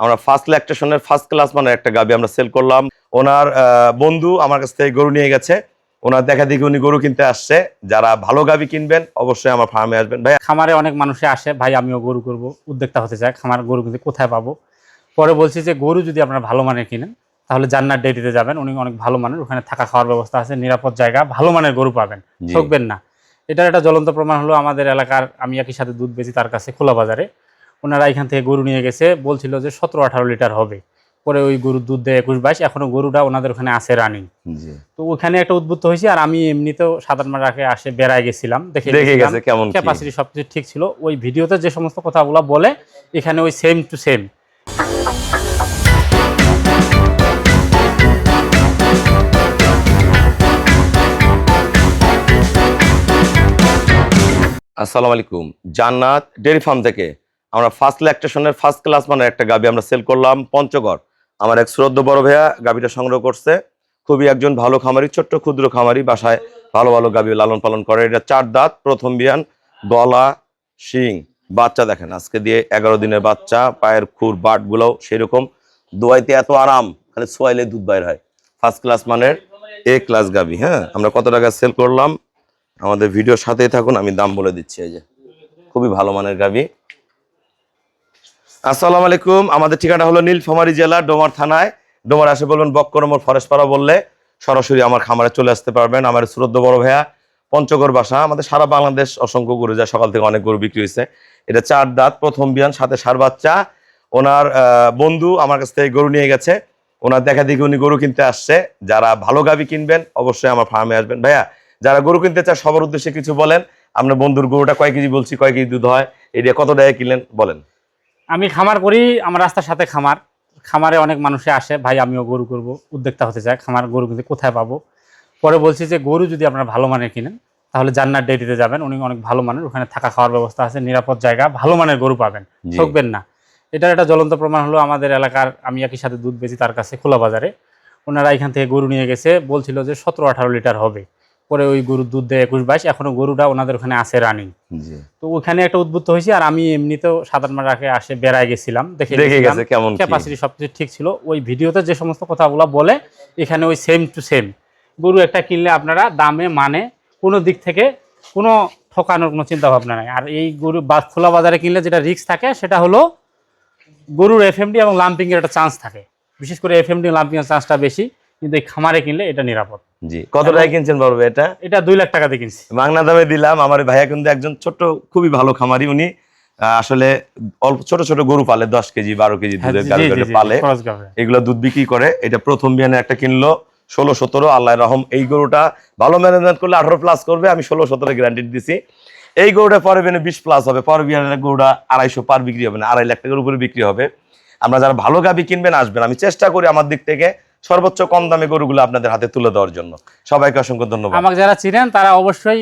আমরা first ল্যাকটেশনের first class মানে একটা গাবি আমরা সেল করলাম। ওনার বন্ধু আমার কাছ থেকে গরু নিয়ে গেছে, ওনার দেখা দেখি উনি গরু কিনতে আসছে। যারা ভালো গাবি কিনবেন অবশ্যই আমার ফার্মে আসবেন। ভাই খামারে অনেক মানুষে আসে, ভাই আমিও গরু করব, উদ্যোক্তা হতে চাই, খামার গরু কিন্তু কোথায় পাবো। পরে বলছি যে গরু যদি আপনারা ভালো মানের কিনেন তাহলে জান্নাত ডেইরিতে যাবেন, উনি অনেক ভালো মানের, ওখানে থাকা খাওয়ার ব্যবস্থা আছে, নিরাপদ জায়গা, ভালো মানের গরু পাবেন, ঠকবেন না। এটার একটা জ্বলন্ত প্রমাণ হলো আমাদের এলাকার, আমি একই সাথে দুধ বেচি তার কাছে খোলা বাজারে, ওনারা এখান থেকে গরু নিয়ে গেছে, বলছিল যে 17-18 লিটার হবে। পরে ওই গরুর দুধ দেয় 21-22, এখনো গরুটা ওনাদের ওখানে আছে রানিং। তো ওখানে একটা উদ্বুদ্ধ হয়েছি। আর আমি এমনিতেও 7-8 মাস আগে আসে বেড়ায় গেছিলাম, দেখে গেছে কেমন ক্যাপাসিটি সবকিছু ঠিক ছিল। ওই ভিডিওতে যে সমস্ত কথাগুলো বলে এখানে ওই সেম টু সেম। আসসালামু আলাইকুম, জান্নাত ডেয়ারি ফার্ম থেকে আমরা ফার্স্ট ল্যাকটেশনের ফার্স্ট ক্লাস মানে একটা গাবি আমরা সেল করলাম পঞ্চগড়। আমার এক শ্রদ্ধ বড় ভাইয়া গাবিটা সংগ্রহ করছে, খুবই একজন ভালো খামারি, ছোট্ট ক্ষুদ্র খামারি, বাসায় ভালো ভালো গাবি লালন পালন করে। এটা 4 দাঁত, প্রথম বিয়ান, গলা, শিং, বাচ্চা দেখেন আজকে দিয়ে 11 দিনের বাচ্চা, পায়ের খুর বাটগুলোও সেরকম, দোয়াইতে এত আরাম, খালি সোয়াইলে দুধ বাইর হয়। ফার্স্ট ক্লাস মানের এ ক্লাস গাবি। হ্যাঁ, আমরা কত টাকা সেল করলাম আমাদের ভিডিওর সাথেই থাকুন, আমি দাম বলে দিচ্ছি। এই যে খুবই ভালো মানের গাবি। আসসালামু আলাইকুম, আমাদের ঠিকানা হলো নীলফামারী জেলা ডোমার থানায়। ডোমার আসে বলবেন বক্করমোর ফরেস্টপাড়া বললে সরাসরি আমার খামারে চলে আসতে পারবেন। আমার শ্রদ্ধ বড় ভাইয়া পঞ্চগড় বাসা, আমাদের সারা বাংলাদেশ অসংখ্য গরু যায়, সকাল থেকে অনেক গরু বিক্রি হয়েছে। এটা 4 দাঁত, প্রথম বিয়ান, সাথে ষাঁড় বাচ্চা। ওনার বন্ধু আমার কাছ থেকে গরু নিয়ে গেছে, ওনার দেখা দেখি উনি গরু কিনতে আসছে। যারা ভালো গাবি কিনবেন অবশ্যই আমার ফার্মে আসবেন। ভাইয়া যারা গরু কিনতে চায় সবার উদ্দেশ্যে কিছু বলেন। আপনার বন্ধুর গরুটা কয় কেজি বলছি, কয় কেজি দুধ হয়, এটা কত টাকা কিনলেন বলেন। আমি খামার করি, আমার রাস্তার সাথে খামার, খামারে অনেক মানুষে আসে, ভাই আমিও গরু করব, উদ্যোক্তা হতে চাই, খামার গরু কিন্তু কোথায় পাবো। পরে বলছি যে গরু যদি আপনারা ভালো মানের কিনেন তাহলে জান্নাত ডেইরিতে যাবেন, উনি অনেক ভালো মানের, ওখানে থাকা খাওয়ার ব্যবস্থা আছে, নিরাপদ জায়গা, ভালো মানের গরু পাবেন, ঠকবেন না। এটার একটা জ্বলন্ত প্রমাণ হলো আমাদের এলাকার, আমি একই সাথে দুধ বেচি তার কাছে খোলা বাজারে, ওনারা এখান থেকে গরু নিয়ে গেছে, বলছিল যে 17-18 লিটার হবে। পরে ওই গরুর দুধ দেয় 21-22, এখনো গরুটা ওনাদের ওখানে আছে রানিং। তো ওখানে একটা উদ্বুদ্ধ হয়েছি। আর আমি এমনিতেও 7-8 মাস আগে আসে বেড়ায় গেছিলাম, দেখে গেছে কেমন ক্যাপাসিটি সবকিছু ঠিক ছিল। ওই ভিডিওতে যে সমস্ত কথাগুলো বলে এখানে ওই সেম টু সেম। গরু একটা কিনলে আপনারা দামে মানে কোনো দিক থেকে কোনো ঠকানোর কোনো চিন্তা ভাবনা নাই। আর এই গরু খোলা বাজারে কিনলে যেটা রিস্ক থাকে সেটা হলো গরুর এফএমডি এবং লাম্পিং এর একটা চান্স থাকে, বিশেষ করে এফএমডি লাম্পিং এর চান্সটা বেশি, কিন্তু এই খামারে কিনলে এটা নিরাপদ। জি, কত টাকা কিনছেন বড় ভাই? এটা 2 লাখ টাকা দিয়ে কিনছি, বাংলা দামে দিলাম। আমার ভাইয়া কিন্তু একজন ছোট্ট খুবই ভালো খামারি, উনি আসলে অল্প ছোট ছোট গরু পালে, 10 কেজি 12 কেজি দুধের গাড়ি পালে, এগুলো দুধ বিক্রি করে। এটা প্রথম বিয়ানে একটা কিনলো 16-17, আল্লাহর রহম। এই গরুটা ভালো ম্যানেজমেন্ট করলে 18 প্লাস করবে, আমি 16-17 গ্যারান্টি দিছি। এই গরুটা পরে বিয়ানে 20 প্লাস হবে, পরে বিয়ানের গরুটা 250 পার বিক্রি হবে না, 2.5 লাখ টাকার উপরে বিক্রি হবে। আমরা যারা ভালো গাবি কিনবেন আসবেন, আমি চেষ্টা করি আমার দিক থেকে সর্বোচ্চ কম দামে গরুগুলো আপনাদের হাতে তুলে দেওয়ার জন্য। সবাইকে অসংখ্য ধন্যবাদ। আমাকে যারা চিনেন তারা অবশ্যই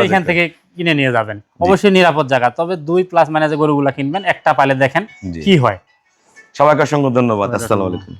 এখান থেকে কিনে নিয়ে যাবেন, অবশ্যই নিরাপদ জায়গা। তবে 2+ মানে যে গরুগুলা কিনবেন একটা পালে দেখেন কি হয়। সবাইকে অসংখ্য ধন্যবাদ। আসসালামু আলাইকুম।